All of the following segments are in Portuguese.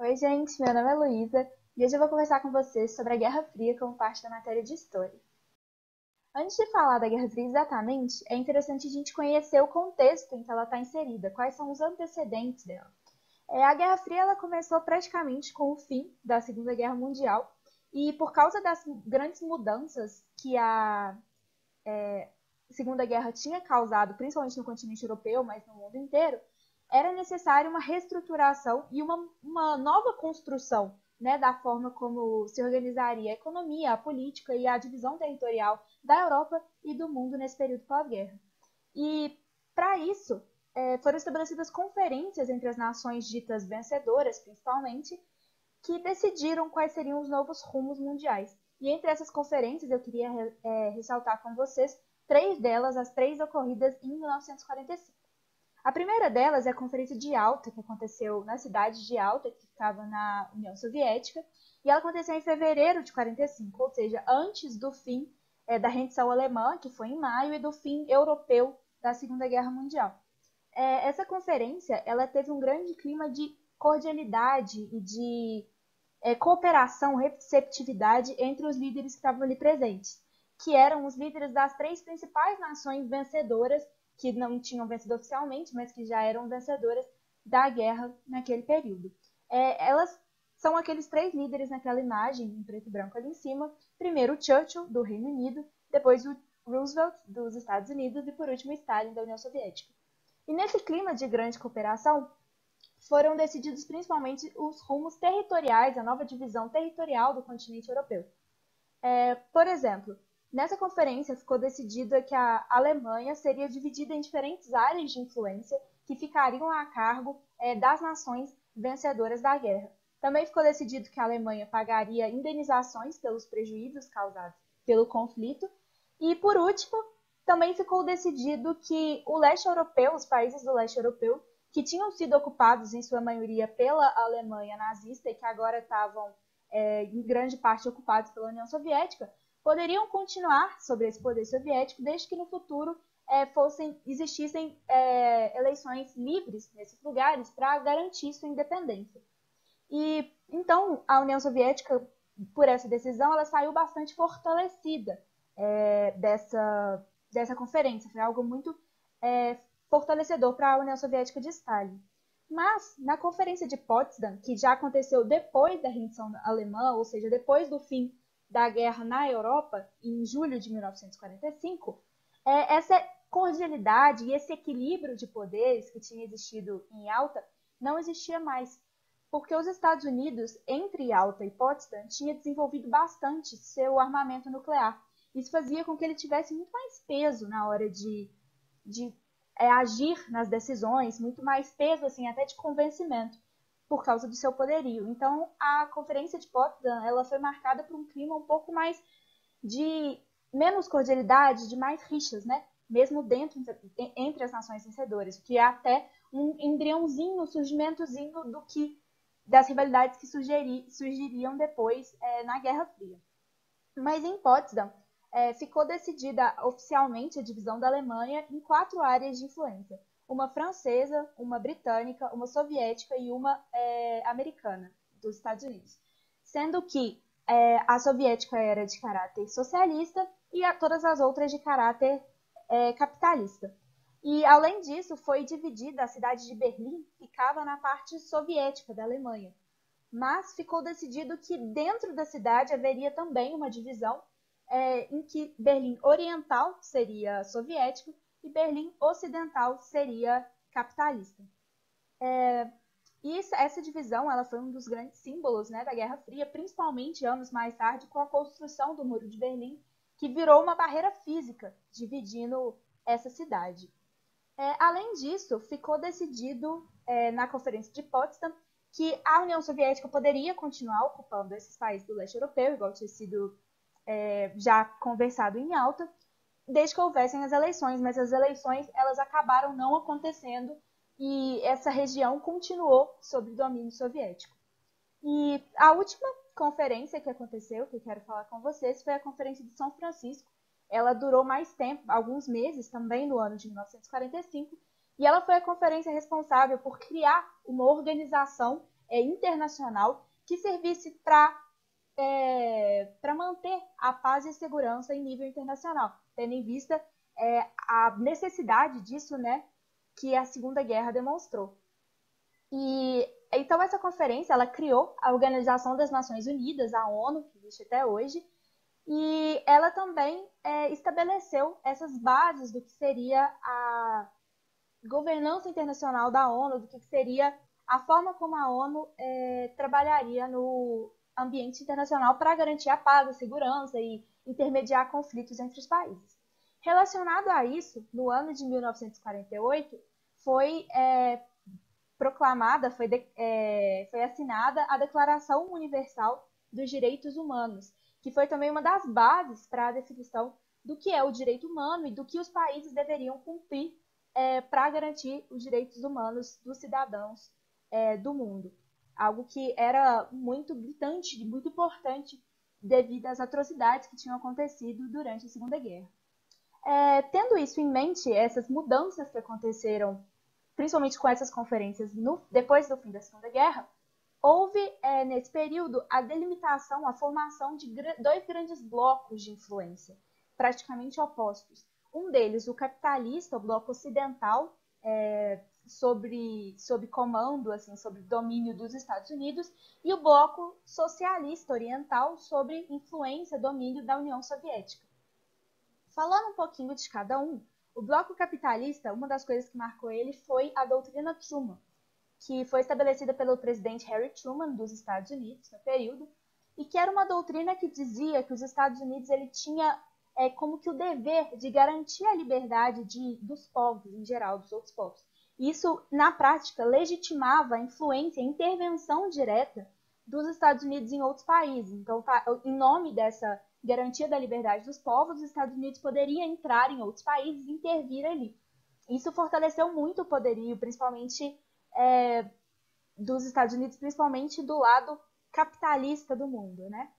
Oi, gente, meu nome é Luísa e hoje eu vou conversar com vocês sobre a Guerra Fria como parte da matéria de História. Antes de falar da Guerra Fria exatamente, é interessante a gente conhecer o contexto em que ela está inserida, quais são os antecedentes dela. A Guerra Fria ela começou praticamente com o fim da Segunda Guerra Mundial e por causa das grandes mudanças que a Segunda Guerra tinha causado, principalmente no continente europeu, mas no mundo inteiro, era necessária uma reestruturação e uma nova construção, né, da forma como se organizaria a economia, a política e a divisão territorial da Europa e do mundo nesse período pós-guerra. E, para isso, foram estabelecidas conferências entre as nações ditas vencedoras, principalmente, que decidiram quais seriam os novos rumos mundiais. E entre essas conferências, eu queria ressaltar com vocês três delas, as três ocorridas em 1945. A primeira delas é a Conferência de Yalta, que aconteceu na cidade de Yalta, que ficava na União Soviética, e ela aconteceu em fevereiro de 45, ou seja, antes do fim da rendição alemã, que foi em maio, e do fim europeu da Segunda Guerra Mundial. Essa conferência ela teve um grande clima de cordialidade e de cooperação, receptividade entre os líderes que estavam ali presentes, que eram os líderes das três principais nações vencedoras, que não tinham vencido oficialmente, mas que já eram vencedoras da guerra naquele período. Elas são aqueles três líderes naquela imagem, em preto e branco ali em cima. Primeiro o Churchill, do Reino Unido, depois o Roosevelt, dos Estados Unidos, e por último Stalin, da União Soviética. E nesse clima de grande cooperação, foram decididos principalmente os rumos territoriais, a nova divisão territorial do continente europeu. Por exemplo, nessa conferência ficou decidido que a Alemanha seria dividida em diferentes áreas de influência que ficariam a cargo das nações vencedoras da guerra. Também ficou decidido que a Alemanha pagaria indenizações pelos prejuízos causados pelo conflito. E, por último, também ficou decidido que o leste europeu, os países do leste europeu, que tinham sido ocupados em sua maioria pela Alemanha nazista e que agora estavam em grande parte ocupados pela União Soviética, poderiam continuar sobre esse poder soviético desde que no futuro existissem eleições livres nesses lugares para garantir sua independência. E então a União Soviética, por essa decisão, ela saiu bastante fortalecida dessa conferência. Foi algo muito fortalecedor para a União Soviética de Stalin. Mas, na Conferência de Potsdam, que já aconteceu depois da rendição alemã, ou seja, depois do fim da guerra na Europa, em julho de 1945, essa cordialidade e esse equilíbrio de poderes que tinha existido em Yalta não existia mais, porque os Estados Unidos, entre Yalta e Potsdam, tinha desenvolvido bastante seu armamento nuclear. Isso fazia com que ele tivesse muito mais peso na hora de agir nas decisões, muito mais peso, assim, até de convencimento, por causa do seu poderio. Então, a Conferência de Potsdam, ela foi marcada por um clima um pouco mais de menos cordialidade, de mais rixas, né? Mesmo entre as nações vencedoras, que é até um embriãozinho, um surgimentozinho das rivalidades que surgiriam depois na Guerra Fria. Mas em Potsdam, ficou decidida oficialmente a divisão da Alemanha em 4 áreas de influência. Uma francesa, uma britânica, uma soviética e uma americana, dos Estados Unidos. Sendo que a soviética era de caráter socialista e todas as outras de caráter capitalista. E, além disso, foi dividida a cidade de Berlim, que ficava na parte soviética da Alemanha. Mas ficou decidido que dentro da cidade haveria também uma divisão em que Berlim Oriental seria soviético e Berlim Ocidental seria capitalista. E essa divisão ela foi um dos grandes símbolos, né, da Guerra Fria, principalmente anos mais tarde com a construção do Muro de Berlim, que virou uma barreira física dividindo essa cidade. Além disso, ficou decidido na Conferência de Potsdam que a União Soviética poderia continuar ocupando esses países do leste europeu, igual tinha sido já conversado em Yalta, desde que houvessem as eleições, mas as eleições elas acabaram não acontecendo e essa região continuou sob domínio soviético. E a última conferência que aconteceu, que eu quero falar com vocês, foi a Conferência de São Francisco. Ela durou mais tempo, alguns meses, também no ano de 1945, e ela foi a conferência responsável por criar uma organização internacional que servisse para manter a paz e a segurança em nível internacional, tendo em vista a necessidade disso, né, que a Segunda Guerra demonstrou. E então essa conferência ela criou a Organização das Nações Unidas, a ONU, que existe até hoje, e ela também estabeleceu essas bases do que seria a governança internacional da ONU, do que seria a forma como a ONU trabalharia no ambiente internacional para garantir a paz, a segurança e intermediar conflitos entre os países. Relacionado a isso, no ano de 1948, foi proclamada, foi assinada a Declaração Universal dos Direitos Humanos, que foi também uma das bases para a definição do que é o direito humano e do que os países deveriam cumprir para garantir os direitos humanos dos cidadãos do mundo. Algo que era muito gritante, muito importante devido às atrocidades que tinham acontecido durante a Segunda Guerra. Tendo isso em mente, essas mudanças que aconteceram, principalmente com essas conferências depois do fim da Segunda Guerra, houve nesse período a delimitação, a formação de dois grandes blocos de influência, praticamente opostos. Um deles, o capitalista, o bloco ocidental, sob comando, assim, sob domínio dos Estados Unidos, e o bloco socialista oriental, sob influência, domínio da União Soviética. Falando um pouquinho de cada um, o bloco capitalista, uma das coisas que marcou ele foi a doutrina Truman, que foi estabelecida pelo presidente Harry Truman dos Estados Unidos no período, e que era uma doutrina que dizia que os Estados Unidos ele tinha como que o dever de garantir a liberdade dos povos, em geral, dos outros povos. Isso, na prática, legitimava a influência, a intervenção direta dos Estados Unidos em outros países. Então, em nome dessa garantia da liberdade dos povos, os Estados Unidos poderiam entrar em outros países e intervir ali. Isso fortaleceu muito o poderio, principalmente dos Estados Unidos, principalmente do lado capitalista do mundo, né?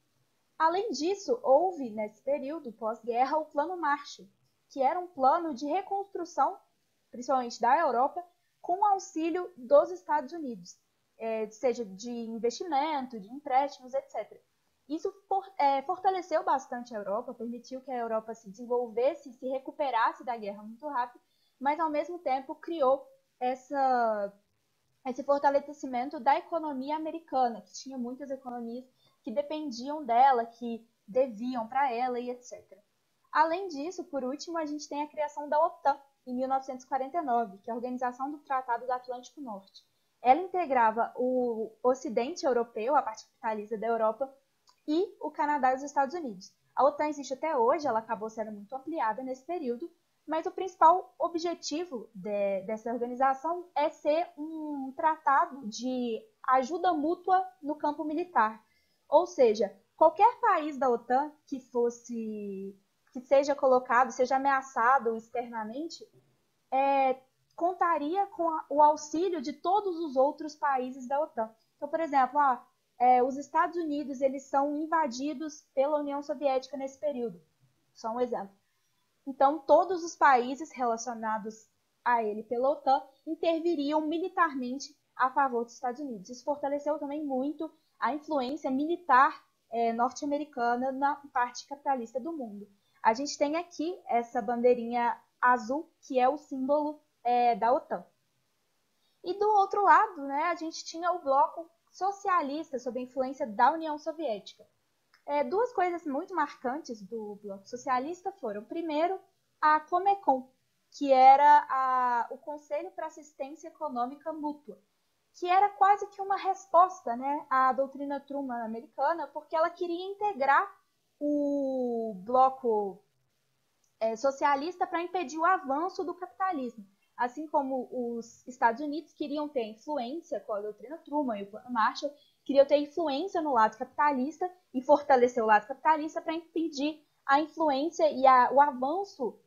Além disso, houve, nesse período pós-guerra, o Plano Marshall, que era um plano de reconstrução, principalmente da Europa, com auxílio dos Estados Unidos, seja de investimento, de empréstimos, etc. Isso fortaleceu bastante a Europa, permitiu que a Europa se desenvolvesse, se recuperasse da guerra muito rápido, mas, ao mesmo tempo, criou esse fortalecimento da economia americana, que tinha muitas economias que dependiam dela, que deviam para ela e etc. Além disso, por último, a gente tem a criação da OTAN, em 1949, que é a Organização do Tratado do Atlântico Norte. Ela integrava o Ocidente Europeu, a parte capitalista da Europa, e o Canadá e os Estados Unidos. A OTAN existe até hoje, ela acabou sendo muito ampliada nesse período, mas o principal objetivo dessa organização é ser um tratado de ajuda mútua no campo militar. Ou seja, qualquer país da OTAN que seja colocado, seja ameaçado externamente, contaria com o auxílio de todos os outros países da OTAN. Então, por exemplo, os Estados Unidos eles são invadidos pela União Soviética nesse período. Só um exemplo. Então, todos os países relacionados a ele pela OTAN interviriam militarmente a favor dos Estados Unidos. Isso fortaleceu também muito a influência militar norte-americana na parte capitalista do mundo. A gente tem aqui essa bandeirinha azul, que é o símbolo da OTAN. E do outro lado, né, a gente tinha o bloco socialista, sob a influência da União Soviética. Duas coisas muito marcantes do bloco socialista foram, primeiro, a Comecon, que era o Conselho para Assistência Econômica Mútua, que era quase que uma resposta, né, à doutrina Truman americana, porque ela queria integrar o bloco socialista para impedir o avanço do capitalismo. Assim como os Estados Unidos queriam ter influência com a doutrina Truman e o Plano Marshall, queriam ter influência no lado capitalista e fortalecer o lado capitalista para impedir a influência e o avanço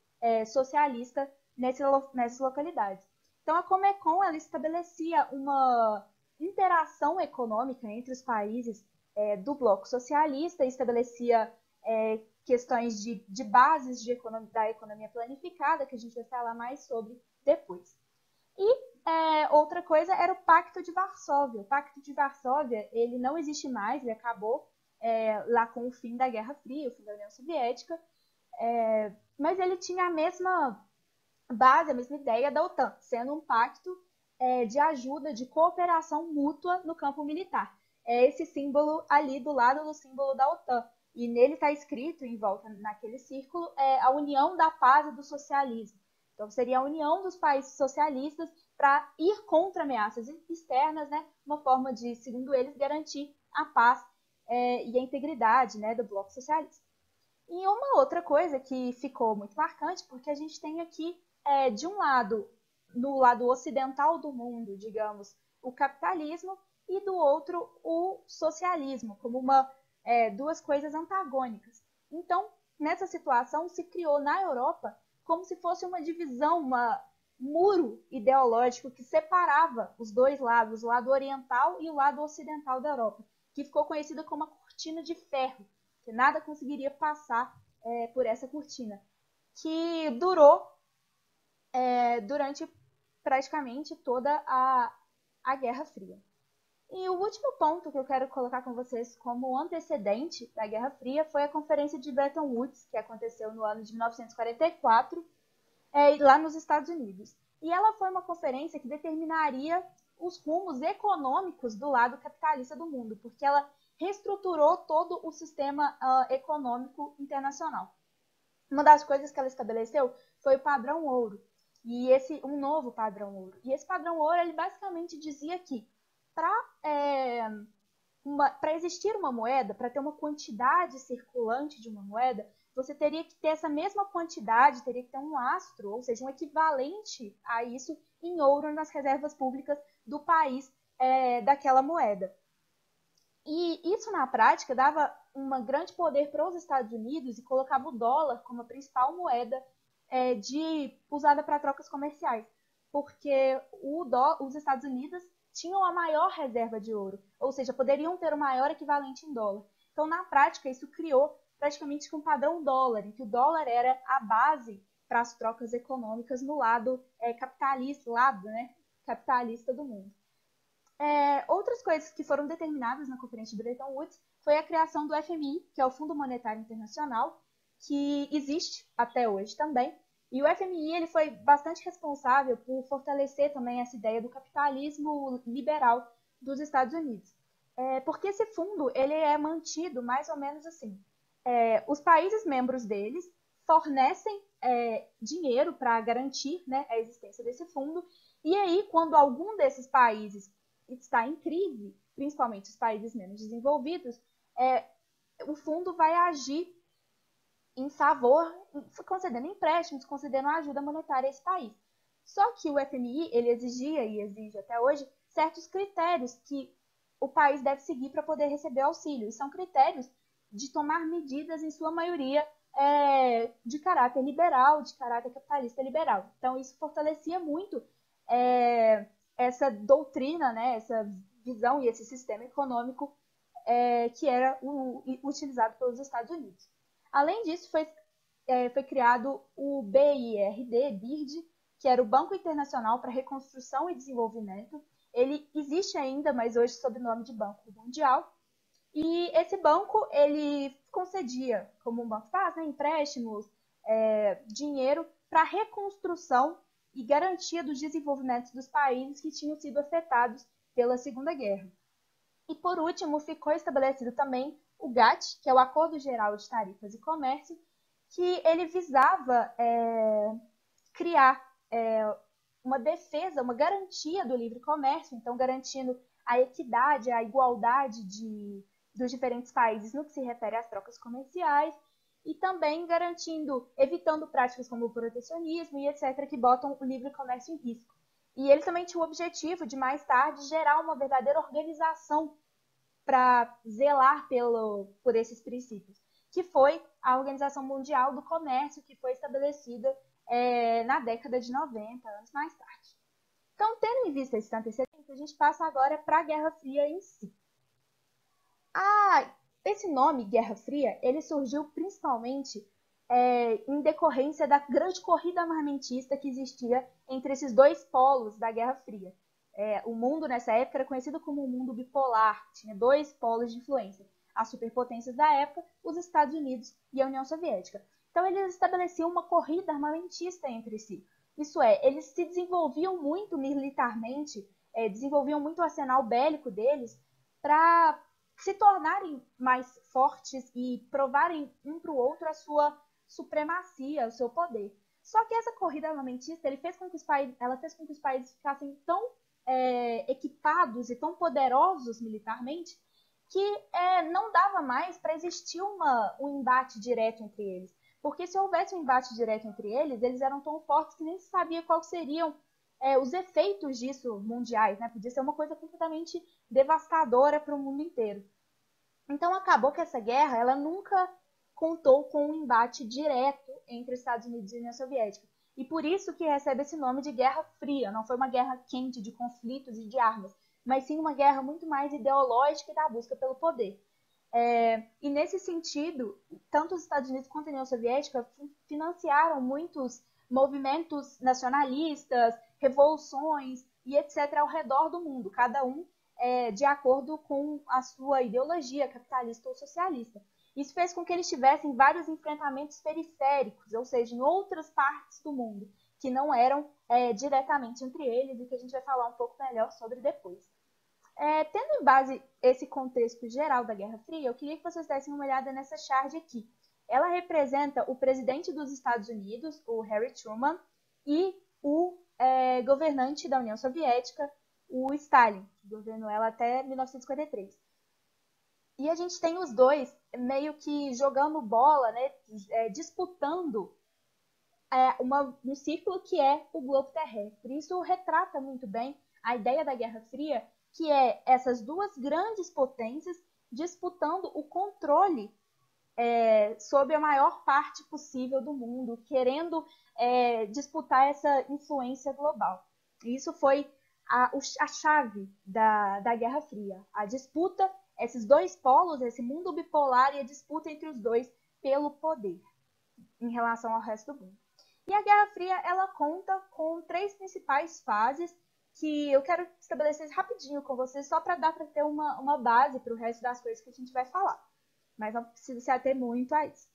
socialista nessas localidades. Então, a Comecon ela estabelecia uma interação econômica entre os países do bloco socialista, estabelecia questões de bases da economia planificada, que a gente vai falar mais sobre depois. E Outra coisa era o Pacto de Varsóvia. O Pacto de Varsóvia, ele não existe mais, ele acabou lá com o fim da Guerra Fria, o fim da União Soviética, mas ele tinha a mesma base, a mesma ideia da OTAN, sendo um pacto de ajuda, de cooperação mútua no campo militar. É esse símbolo ali do lado do símbolo da OTAN. E nele está escrito, em volta naquele círculo, a união da paz e do socialismo. Então, seria a união dos países socialistas para ir contra ameaças externas, né? Uma forma de, segundo eles, garantir a paz e a integridade, né, do bloco socialista. E uma outra coisa que ficou muito marcante, porque a gente tem aqui, de um lado, no lado ocidental do mundo, digamos, o capitalismo, e do outro, o socialismo, como duas coisas antagônicas. Então, nessa situação, se criou na Europa como se fosse uma divisão, um muro ideológico que separava os dois lados, o lado oriental e o lado ocidental da Europa, que ficou conhecida como a cortina de ferro, que nada conseguiria passar por essa cortina, que durou durante praticamente toda a Guerra Fria. E o último ponto que eu quero colocar com vocês como antecedente da Guerra Fria foi a Conferência de Bretton Woods, que aconteceu no ano de 1944, lá nos Estados Unidos. E ela foi uma conferência que determinaria os rumos econômicos do lado capitalista do mundo, porque ela reestruturou todo o sistema econômico internacional. Uma das coisas que ela estabeleceu foi o padrão ouro, e um novo padrão ouro. E esse padrão ouro, ele basicamente dizia que para existir uma moeda, para ter uma quantidade circulante de uma moeda, você teria que ter essa mesma quantidade, teria que ter um lastro, ou seja, um equivalente a isso em ouro nas reservas públicas do país daquela moeda. E isso, na prática, dava um grande poder para os Estados Unidos e colocava o dólar como a principal moeda usada para trocas comerciais, porque os Estados Unidos tinham a maior reserva de ouro, ou seja, poderiam ter o maior equivalente em dólar. Então, na prática, isso criou praticamente um padrão dólar, em que o dólar era a base para as trocas econômicas no lado capitalista do mundo. Outras coisas que foram determinadas na Conferência de Bretton Woods foi a criação do FMI, que é o Fundo Monetário Internacional, que existe até hoje também. E o FMI ele foi bastante responsável por fortalecer também essa ideia do capitalismo liberal dos Estados Unidos. Porque esse fundo ele é mantido mais ou menos assim. Os países membros deles fornecem dinheiro para garantir, né, a existência desse fundo. E aí, quando algum desses países está em crise, principalmente os países menos desenvolvidos, o fundo vai agir em favor, concedendo empréstimos, concedendo ajuda monetária a esse país. Só que o FMI, ele exigia e exige até hoje certos critérios que o país deve seguir para poder receber auxílio. E são critérios de tomar medidas, em sua maioria, de caráter liberal, de caráter capitalista liberal. Então, isso fortalecia muito essa doutrina, né, essa visão e esse sistema econômico que era utilizado pelos Estados Unidos. Além disso, foi criado o BIRD, que era o Banco Internacional para Reconstrução e Desenvolvimento. Ele existe ainda, mas hoje sob o nome de Banco Mundial. E esse banco, ele concedia, como um banco faz, né, empréstimos, dinheiro para reconstrução e garantia dos desenvolvimentos dos países que tinham sido afetados pela Segunda Guerra. E, por último, ficou estabelecido também o GATT, que é o Acordo Geral de Tarifas e Comércio, que ele visava criar uma defesa, uma garantia do livre comércio, então garantindo a equidade, a igualdade dos diferentes países no que se refere às trocas comerciais, e também evitando práticas como o protecionismo e etc., que botam o livre comércio em risco. E ele também tinha o objetivo de, mais tarde, gerar uma verdadeira organização para zelar por esses princípios, que foi a Organização Mundial do Comércio, que foi estabelecida na década de 90, anos mais tarde. Então, tendo em vista esse antecedente, a gente passa agora para a Guerra Fria em si. Esse nome, Guerra Fria, ele surgiu principalmente em decorrência da grande corrida armamentista que existia entre esses dois polos da Guerra Fria. O mundo nessa época era conhecido como um mundo bipolar, tinha dois polos de influência, as superpotências da época, os Estados Unidos e a União Soviética. Então eles estabeleciam uma corrida armamentista entre si. Isso é, eles se desenvolviam muito militarmente, desenvolviam muito o arsenal bélico deles para se tornarem mais fortes e provarem um para o outro a sua supremacia, o seu poder. Só que essa corrida armamentista ela fez com que os países ficassem tão equipados e tão poderosos militarmente que não dava mais para existir um embate direto entre eles. Porque se houvesse um embate direto entre eles, eles eram tão fortes que nem se sabia quais seriam os efeitos disso mundiais, né? Podia ser uma coisa completamente devastadora para o mundo inteiro. Então acabou que essa guerra ela nunca contou com um embate direto entre os Estados Unidos e a União Soviética. E por isso que recebe esse nome de Guerra Fria. Não foi uma guerra quente de conflitos e de armas, mas sim uma guerra muito mais ideológica e da busca pelo poder. E nesse sentido, tanto os Estados Unidos quanto a União Soviética financiaram muitos movimentos nacionalistas, revoluções e etc. ao redor do mundo, cada um de acordo com a sua ideologia capitalista ou socialista. Isso fez com que eles tivessem vários enfrentamentos periféricos, ou seja, em outras partes do mundo, que não eram diretamente entre eles e que a gente vai falar um pouco melhor sobre depois. Tendo em base esse contexto geral da Guerra Fria, eu queria que vocês dessem uma olhada nessa charge aqui. Ela representa o presidente dos Estados Unidos, o Harry Truman, e o governante da União Soviética, o Stalin, que governou ela até 1953. E a gente tem os dois meio que jogando bola, né, disputando um círculo que é o globo terrestre. Isso retrata muito bem a ideia da Guerra Fria, que é essas duas grandes potências disputando o controle sobre a maior parte possível do mundo, querendo disputar essa influência global. E isso foi a chave da Guerra Fria. A disputa, esses dois polos, esse mundo bipolar e a disputa entre os dois pelo poder em relação ao resto do mundo. E a Guerra Fria, ela conta com três principais fases que eu quero estabelecer rapidinho com vocês, só para dar para ter uma base para o resto das coisas que a gente vai falar. Mas não precisa se ater muito a isso.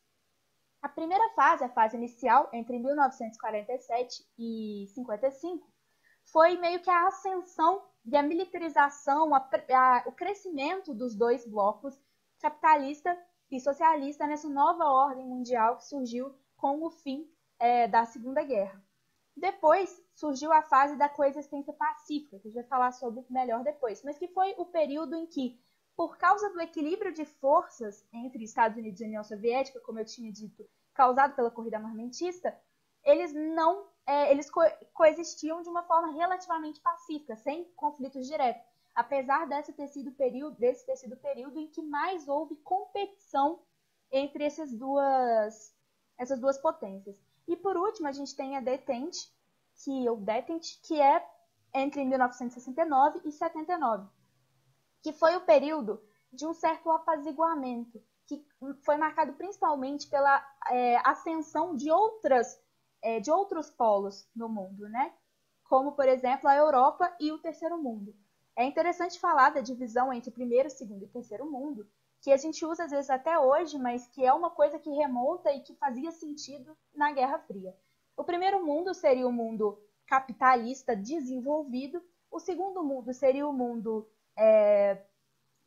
A primeira fase, a fase inicial, entre 1947 e 55, foi meio que a ascensão e a militarização, o crescimento dos dois blocos, capitalista e socialista, nessa nova ordem mundial que surgiu com o fim da Segunda Guerra. Depois surgiu a fase da coexistência pacífica, que a gente vai falar sobre melhor depois, mas que foi o período em que, por causa do equilíbrio de forças entre Estados Unidos e União Soviética, como eu tinha dito, causado pela corrida armamentista, eles coexistiam de uma forma relativamente pacífica, sem conflitos diretos, apesar desse ter sido o período em que mais houve competição entre essas duas potências. E por último, a gente tem a Detente, que é entre 1969 e 79, que foi o período de um certo apaziguamento, que foi marcado principalmente pela ascensão de outros polos no mundo, né? Como, por exemplo, a Europa e o Terceiro Mundo. É interessante falar da divisão entre o Primeiro, Segundo e Terceiro Mundo, que a gente usa às vezes até hoje, mas que é uma coisa que remonta e que fazia sentido na Guerra Fria. O Primeiro Mundo seria o mundo capitalista desenvolvido, o Segundo Mundo seria o mundo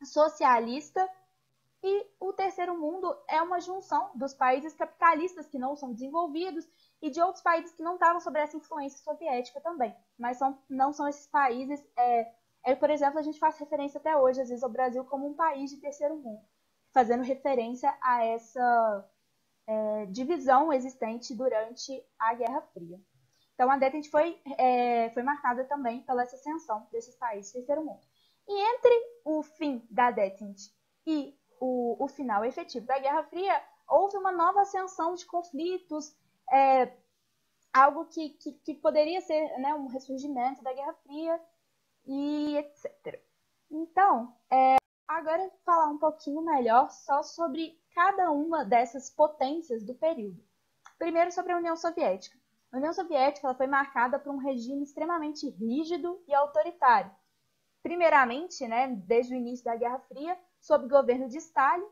socialista, e o Terceiro Mundo é uma junção dos países capitalistas que não são desenvolvidos e de outros países que não estavam sob essa influência soviética também, mas não são esses países. Por exemplo, a gente faz referência até hoje, às vezes, ao Brasil como um país de terceiro mundo, fazendo referência a essa divisão existente durante a Guerra Fria. Então, a Detente foi marcada também pela essa ascensão desses países de terceiro mundo. E entre o fim da Detente e o final efetivo da Guerra Fria, houve uma nova ascensão de conflitos, algo que poderia ser, né, um ressurgimento da Guerra Fria e etc. Então, agora falar um pouquinho melhor só sobre cada uma dessas potências do período. Primeiro, sobre a União Soviética. A União Soviética ela foi marcada por um regime extremamente rígido e autoritário. Primeiramente, né, desde o início da Guerra Fria, sob o governo de Stalin,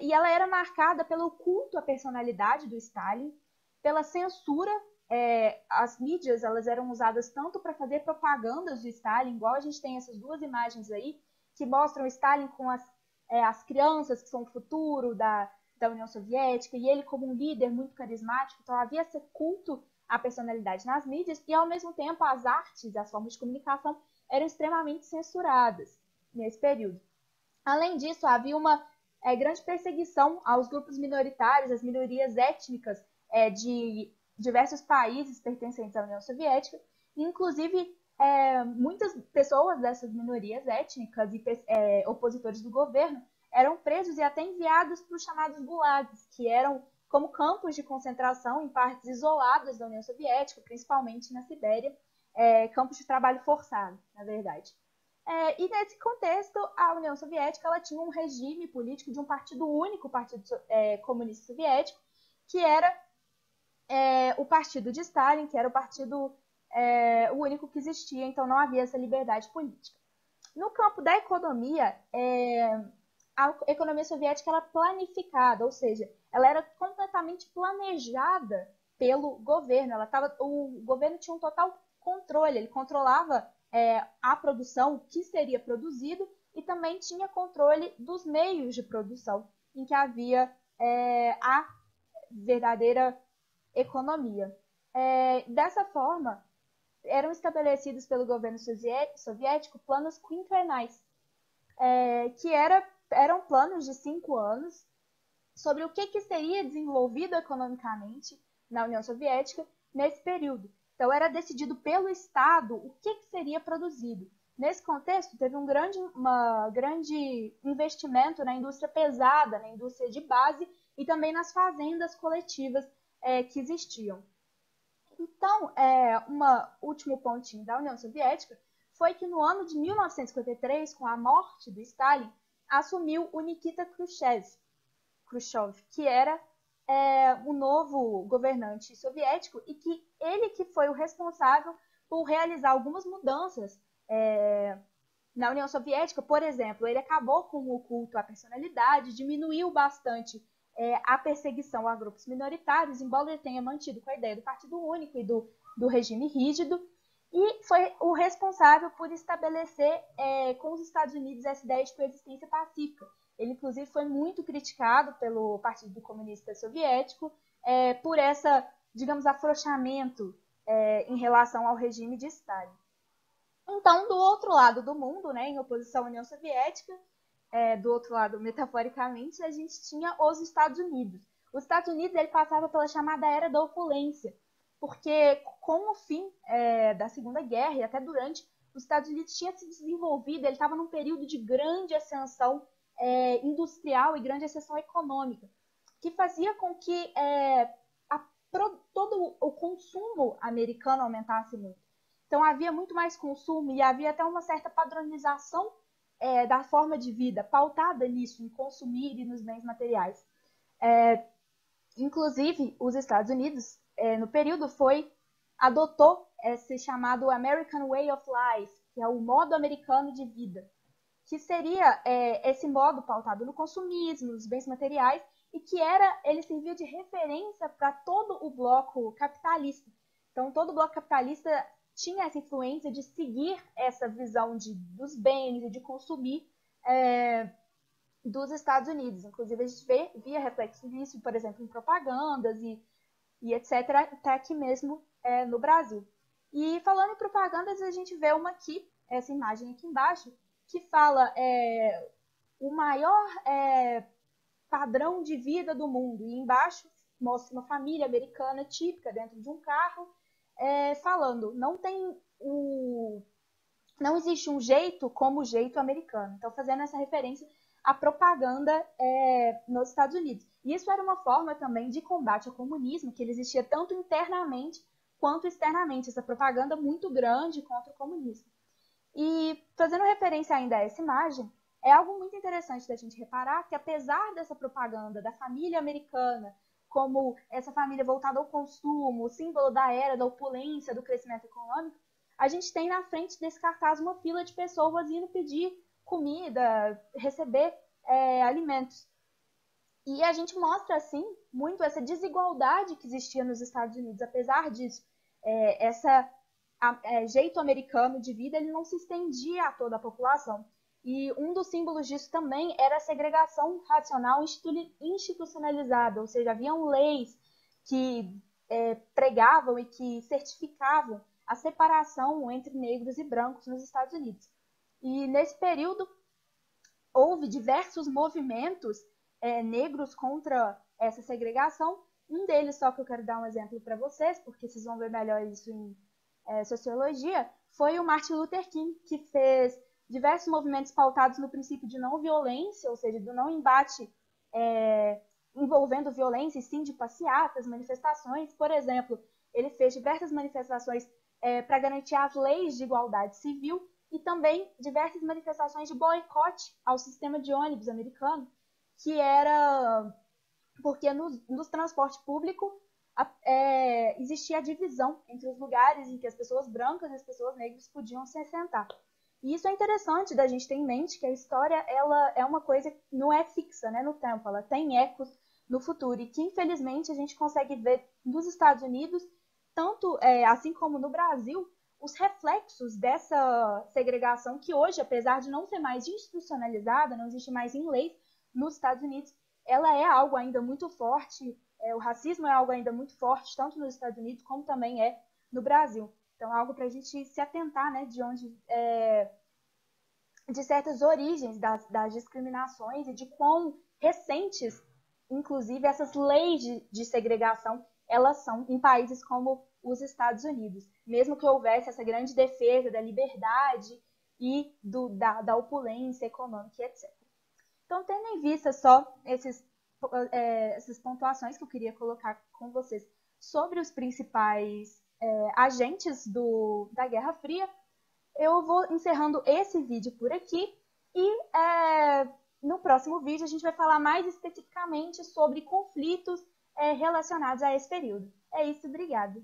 e ela era marcada pelo culto à personalidade do Stalin, pela censura. As mídias elas eram usadas tanto para fazer propagandas de Stalin, igual a gente tem essas duas imagens aí, que mostram Stalin com as crianças que são o futuro da União Soviética, e ele como um líder muito carismático. Então havia esse culto à personalidade nas mídias, e ao mesmo tempo as artes, as formas de comunicação eram extremamente censuradas nesse período. Além disso, havia uma grande perseguição aos grupos minoritários, às minorias étnicas de diversos países pertencentes à União Soviética, inclusive muitas pessoas dessas minorias étnicas e opositores do governo eram presos e até enviados para os chamados gulags, que eram como campos de concentração em partes isoladas da União Soviética, principalmente na Sibéria, campos de trabalho forçado, na verdade. E nesse contexto, a União Soviética ela tinha um regime político de um partido único, o Partido Comunista Soviético, que era o partido de Stalin, que era o partido o único que existia, então não havia essa liberdade política. No campo da economia, a economia soviética era planificada, ou seja, ela era completamente planejada pelo governo. O governo tinha um total controle, ele controlava a produção, o que seria produzido, e também tinha controle dos meios de produção, em que havia a verdadeira economia. Dessa forma, eram estabelecidos pelo governo soviético planos quinquenais, que eram planos de 5 anos sobre o que seria desenvolvido economicamente na União Soviética nesse período. Então, era decidido pelo Estado o que seria produzido. Nesse contexto, teve um grande investimento na indústria pesada, na indústria de base e também nas fazendas coletivas que existiam. Então, último pontinho da União Soviética foi que no ano de 1953, com a morte do Stalin, assumiu o Nikita Khrushchev, que era o novo governante soviético e que ele que foi o responsável por realizar algumas mudanças na União Soviética. Por exemplo, ele acabou com o culto à personalidade, diminuiu bastante a perseguição a grupos minoritários, embora ele tenha mantido com a ideia do Partido Único e do regime rígido, e foi o responsável por estabelecer com os Estados Unidos essa ideia de coexistência pacífica. Ele, inclusive, foi muito criticado pelo Partido Comunista Soviético por essa, digamos, afrouxamento em relação ao regime de Stalin. Então, do outro lado do mundo, né, em oposição à União Soviética, do outro lado, metaforicamente, a gente tinha os Estados Unidos. Os Estados Unidos ele passava pela chamada Era da Opulência, porque com o fim da Segunda Guerra e até durante, os Estados Unidos tinha se desenvolvido, ele estava num período de grande ascensão industrial e grande ascensão econômica, que fazia com que todo o consumo americano aumentasse muito. Então havia muito mais consumo e havia até uma certa padronização da forma de vida, pautada nisso, em consumir e nos bens materiais. Inclusive, os Estados Unidos, no período, adotou esse chamado American Way of Life, que é o modo americano de vida, que seria esse modo pautado no consumismo, nos bens materiais, e que ele servia de referência para todo o bloco capitalista. Então, todo o bloco capitalista tinha essa influência de seguir essa visão dos bens e de consumir dos Estados Unidos. Inclusive, a gente via reflexo disso, por exemplo, em propagandas e etc., até aqui mesmo no Brasil. E falando em propagandas, a gente vê uma aqui, essa imagem aqui embaixo, que fala o maior padrão de vida do mundo. E embaixo mostra uma família americana típica dentro de um carro, falando, não existe um jeito como o jeito americano. Então, fazendo essa referência à propaganda nos Estados Unidos. E isso era uma forma também de combate ao comunismo, que ele existia tanto internamente quanto externamente, essa propaganda muito grande contra o comunismo. E fazendo referência ainda a essa imagem, é algo muito interessante da gente reparar que, apesar dessa propaganda da família americana como essa família voltada ao consumo, símbolo da era da opulência, do crescimento econômico, a gente tem na frente desse cartaz uma fila de pessoas indo pedir comida, receber alimentos. E a gente mostra, assim, muito essa desigualdade que existia nos Estados Unidos. Apesar disso, jeito americano de vida, ele não se estendia a toda a população. E um dos símbolos disso também era a segregação racial institucionalizada, ou seja, haviam leis que pregavam e que certificavam a separação entre negros e brancos nos Estados Unidos. E nesse período, houve diversos movimentos negros contra essa segregação. Um deles, só que eu quero dar um exemplo para vocês, porque vocês vão ver melhor isso em sociologia, foi o Martin Luther King, que fez diversos movimentos pautados no princípio de não violência, ou seja, do não embate envolvendo violência, e sim de passeatas, manifestações. Por exemplo, ele fez diversas manifestações para garantir as leis de igualdade civil e também diversas manifestações de boicote ao sistema de ônibus americano, que era porque no transporte público existia a divisão entre os lugares em que as pessoas brancas e as pessoas negras podiam se assentar. E isso é interessante da gente ter em mente, que a história ela é uma coisa que não é fixa, né, no tempo, ela tem ecos no futuro, e que infelizmente a gente consegue ver nos Estados Unidos, tanto assim como no Brasil, os reflexos dessa segregação que hoje, apesar de não ser mais institucionalizada, não existe mais em leis nos Estados Unidos, ela é algo ainda muito forte, o racismo é algo ainda muito forte, tanto nos Estados Unidos como também no Brasil. Então, é algo para a gente se atentar, né, de certas origens das discriminações e de quão recentes, inclusive, essas leis de segregação, elas são em países como os Estados Unidos. Mesmo que houvesse essa grande defesa da liberdade e da opulência econômica, etc. Então, tendo em vista só essas pontuações que eu queria colocar com vocês sobre os principais agentes da Guerra Fria, eu vou encerrando esse vídeo por aqui e no próximo vídeo a gente vai falar mais especificamente sobre conflitos relacionados a esse período. É isso, obrigada!